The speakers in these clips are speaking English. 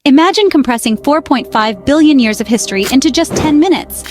Imagine compressing 4.5 billion years of history into just 10 minutes.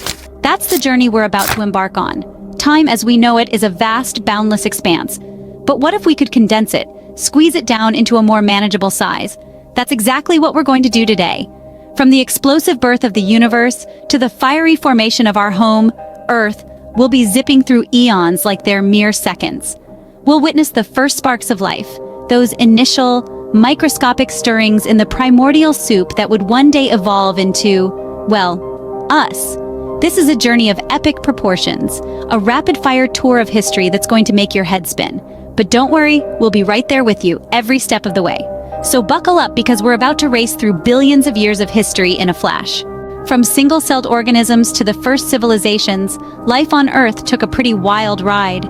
That's the journey we're about to embark on. Time as we know it is a vast, boundless expanse. But what if we could condense it, squeeze it down into a more manageable size? That's exactly what we're going to do today. From the explosive birth of the universe to the fiery formation of our home, Earth, we'll be zipping through eons like they're mere seconds. We'll witness the first sparks of life, those initial, microscopic stirrings in the primordial soup that would one day evolve into, well, us. This is a journey of epic proportions, a rapid-fire tour of history that's going to make your head spin. But don't worry, we'll be right there with you every step of the way. So buckle up because we're about to race through billions of years of history in a flash. From single-celled organisms to the first civilizations, life on Earth took a pretty wild ride.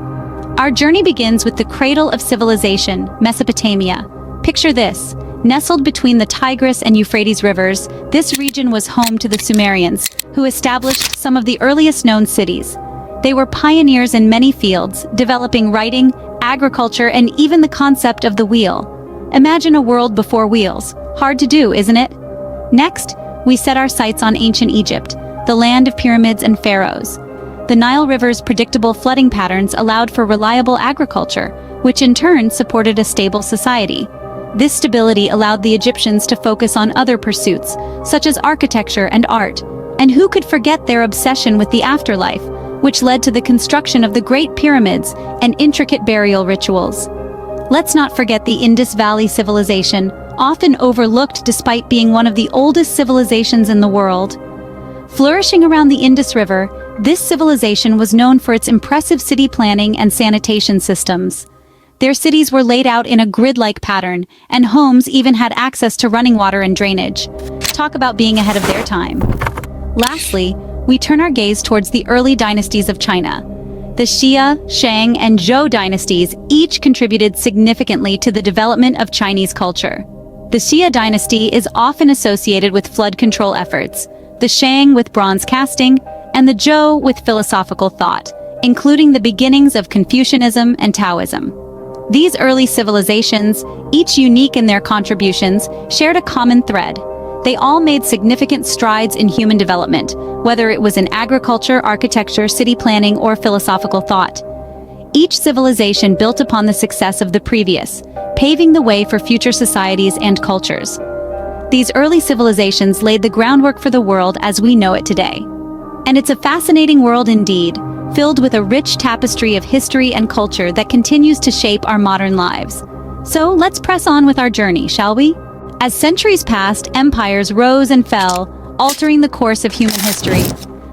Our journey begins with the cradle of civilization, Mesopotamia. Picture this. Nestled between the Tigris and Euphrates rivers, this region was home to the Sumerians, who established some of the earliest known cities. They were pioneers in many fields, developing writing, agriculture, and even the concept of the wheel. Imagine a world before wheels. Hard to do, isn't it? Next, we set our sights on ancient Egypt, the land of pyramids and pharaohs. The Nile River's predictable flooding patterns allowed for reliable agriculture, which in turn supported a stable society. This stability allowed the Egyptians to focus on other pursuits, such as architecture and art. And who could forget their obsession with the afterlife, which led to the construction of the Great Pyramids and intricate burial rituals. Let's not forget the Indus Valley Civilization, often overlooked despite being one of the oldest civilizations in the world. Flourishing around the Indus River, this civilization was known for its impressive city planning and sanitation systems. Their cities were laid out in a grid-like pattern, and homes even had access to running water and drainage. Talk about being ahead of their time. Lastly, we turn our gaze towards the early dynasties of China. The Xia, Shang, and Zhou dynasties each contributed significantly to the development of Chinese culture. The Xia dynasty is often associated with flood control efforts, the Shang with bronze casting, and the Zhou with philosophical thought, including the beginnings of Confucianism and Taoism. These early civilizations, each unique in their contributions, shared a common thread. They all made significant strides in human development, whether it was in agriculture, architecture, city planning, or philosophical thought. Each civilization built upon the success of the previous, paving the way for future societies and cultures. These early civilizations laid the groundwork for the world as we know it today. And it's a fascinating world indeed, filled with a rich tapestry of history and culture that continues to shape our modern lives. So let's press on with our journey, shall we? As centuries passed, empires rose and fell, altering the course of human history.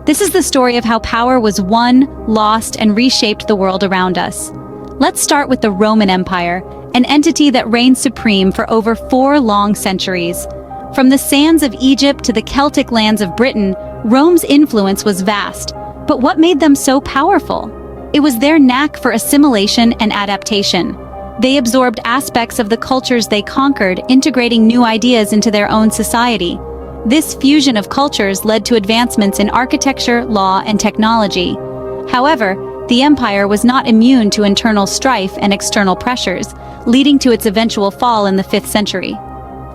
This is the story of how power was won, lost, and reshaped the world around us. Let's start with the Roman Empire, an entity that reigned supreme for over 4 long centuries. From the sands of Egypt to the Celtic lands of Britain, Rome's influence was vast. But what made them so powerful? It was their knack for assimilation and adaptation. They absorbed aspects of the cultures they conquered, integrating new ideas into their own society. This fusion of cultures led to advancements in architecture, law, and technology. However, the empire was not immune to internal strife and external pressures, leading to its eventual fall in the 5th century.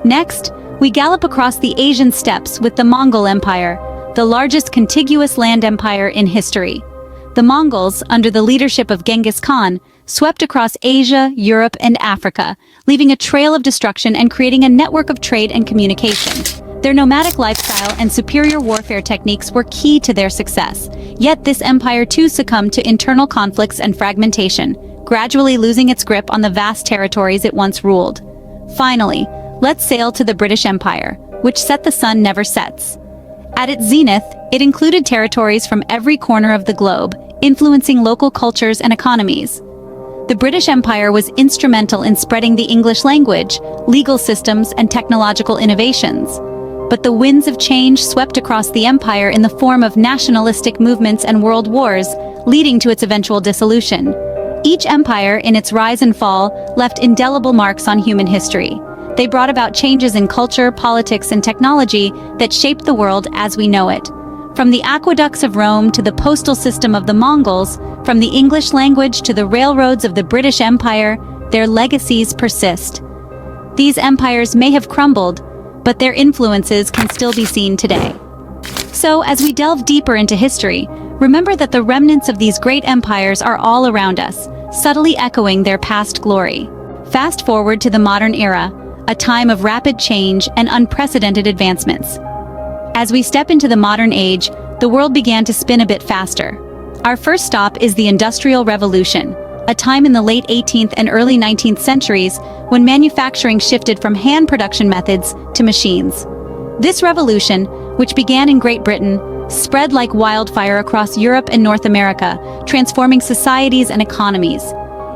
Next, we gallop across the Asian steppes with the Mongol Empire, the largest contiguous land empire in history. The Mongols, under the leadership of Genghis Khan, swept across Asia, Europe, and Africa, leaving a trail of destruction and creating a network of trade and communication. Their nomadic lifestyle and superior warfare techniques were key to their success. Yet this empire too succumbed to internal conflicts and fragmentation, gradually losing its grip on the vast territories it once ruled. Finally, let's sail to the British Empire, which said the sun never sets. At its zenith, it included territories from every corner of the globe, influencing local cultures and economies. The British Empire was instrumental in spreading the English language, legal systems, and technological innovations. But the winds of change swept across the empire in the form of nationalistic movements and world wars, leading to its eventual dissolution. Each empire, in its rise and fall, left indelible marks on human history. They brought about changes in culture, politics, and technology that shaped the world as we know it. From the aqueducts of Rome to the postal system of the Mongols, from the English language to the railroads of the British Empire, their legacies persist. These empires may have crumbled, but their influences can still be seen today. So, as we delve deeper into history, remember that the remnants of these great empires are all around us, subtly echoing their past glory. Fast forward to the modern era, a time of rapid change and unprecedented advancements. As we step into the modern age, the world began to spin a bit faster. Our first stop is the Industrial Revolution, a time in the late 18th and early 19th centuries when manufacturing shifted from hand production methods to machines. This revolution, which began in Great Britain, spread like wildfire across Europe and North America, transforming societies and economies.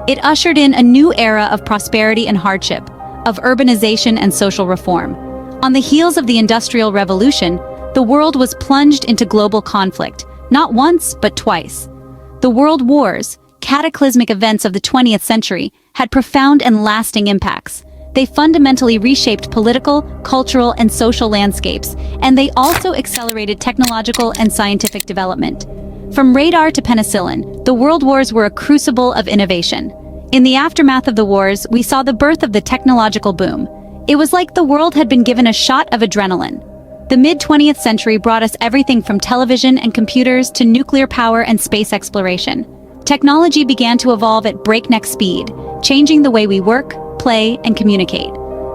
It ushered in a new era of prosperity and hardship, of urbanization and social reform. On the heels of the Industrial Revolution, the world was plunged into global conflict, not once, but twice. The world wars, cataclysmic events of the 20th century, had profound and lasting impacts. They fundamentally reshaped political, cultural, and social landscapes, and they also accelerated technological and scientific development. From radar to penicillin, the world wars were a crucible of innovation. In the aftermath of the wars, we saw the birth of the technological boom. It was like the world had been given a shot of adrenaline. The mid-20th century brought us everything from television and computers to nuclear power and space exploration. Technology began to evolve at breakneck speed, changing the way we work, play, and communicate.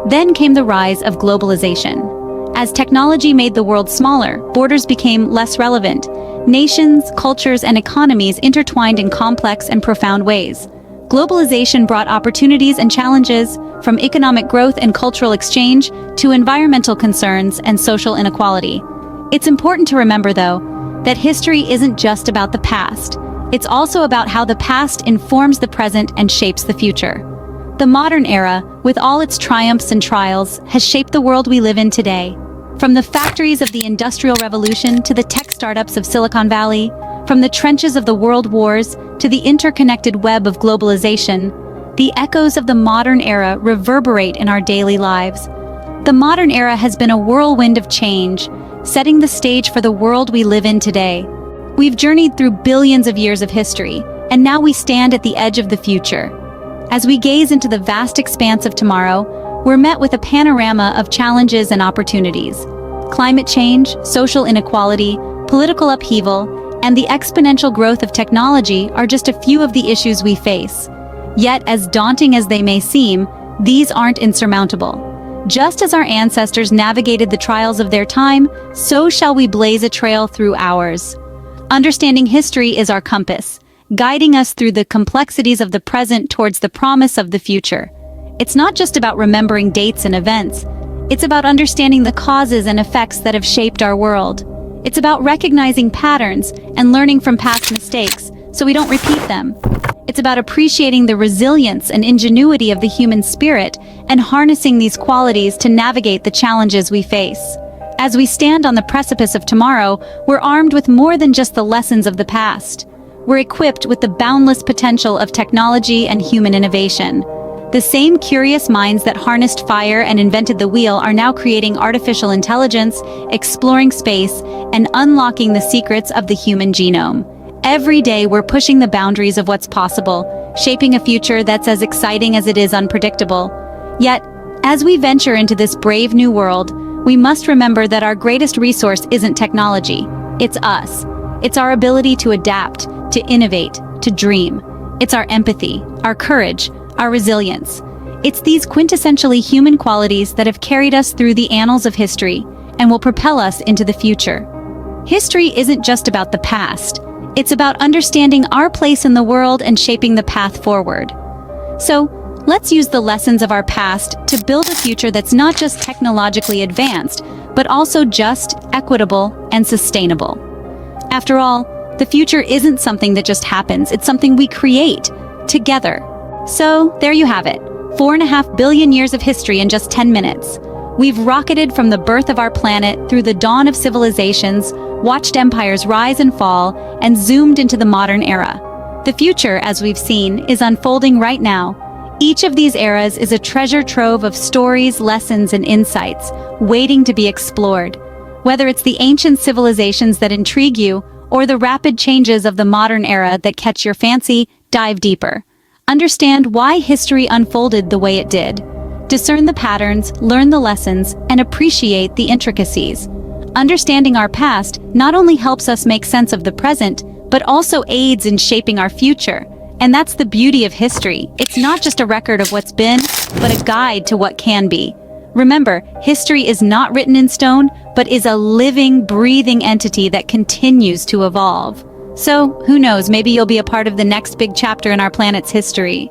Then came the rise of globalization. As technology made the world smaller, borders became less relevant. Nations, cultures, and economies intertwined in complex and profound ways. Globalization brought opportunities and challenges, from economic growth and cultural exchange to environmental concerns and social inequality. It's important to remember, though, that history isn't just about the past. It's also about how the past informs the present and shapes the future. The modern era, with all its triumphs and trials, has shaped the world we live in today. From the factories of the Industrial Revolution to the tech startups of Silicon Valley, from the trenches of the world wars to the interconnected web of globalization, the echoes of the modern era reverberate in our daily lives. The modern era has been a whirlwind of change, setting the stage for the world we live in today. We've journeyed through billions of years of history, and now we stand at the edge of the future. As we gaze into the vast expanse of tomorrow, we're met with a panorama of challenges and opportunities. Climate change, social inequality, political upheaval, and the exponential growth of technology are just a few of the issues we face. Yet, as daunting as they may seem, these aren't insurmountable. Just as our ancestors navigated the trials of their time, so shall we blaze a trail through ours. Understanding history is our compass, guiding us through the complexities of the present towards the promise of the future. It's not just about remembering dates and events. It's about understanding the causes and effects that have shaped our world. It's about recognizing patterns and learning from past mistakes so we don't repeat them. It's about appreciating the resilience and ingenuity of the human spirit and harnessing these qualities to navigate the challenges we face. As we stand on the precipice of tomorrow, we're armed with more than just the lessons of the past. We're equipped with the boundless potential of technology and human innovation. The same curious minds that harnessed fire and invented the wheel are now creating artificial intelligence, exploring space, and unlocking the secrets of the human genome. Every day we're pushing the boundaries of what's possible, shaping a future that's as exciting as it is unpredictable. Yet, as we venture into this brave new world, we must remember that our greatest resource isn't technology. It's us. It's our ability to adapt, to innovate, to dream. It's our empathy, our courage, our resilience. It's these quintessentially human qualities that have carried us through the annals of history and will propel us into the future. History isn't just about the past. It's about understanding our place in the world and shaping the path forward. So, let's use the lessons of our past to build a future that's not just technologically advanced, but also just, equitable, and sustainable. After all, the future isn't something that just happens, it's something we create, together. So, there you have it. 4.5 billion years of history in just 10 minutes. We've rocketed from the birth of our planet through the dawn of civilizations, watched empires rise and fall, and zoomed into the modern era. The future, as we've seen, is unfolding right now. Each of these eras is a treasure trove of stories, lessons, and insights, waiting to be explored. Whether it's the ancient civilizations that intrigue you, or the rapid changes of the modern era that catch your fancy, dive deeper. Understand why history unfolded the way it did. discern the patterns, learn the lessons, and appreciate the intricacies. Understanding our past not only helps us make sense of the present, but also aids in shaping our future. And that's the beauty of history. It's not just a record of what's been, but a guide to what can be. Remember, history is not written in stone, but is a living, breathing entity that continues to evolve. So, who knows, maybe you'll be a part of the next big chapter in our planet's history.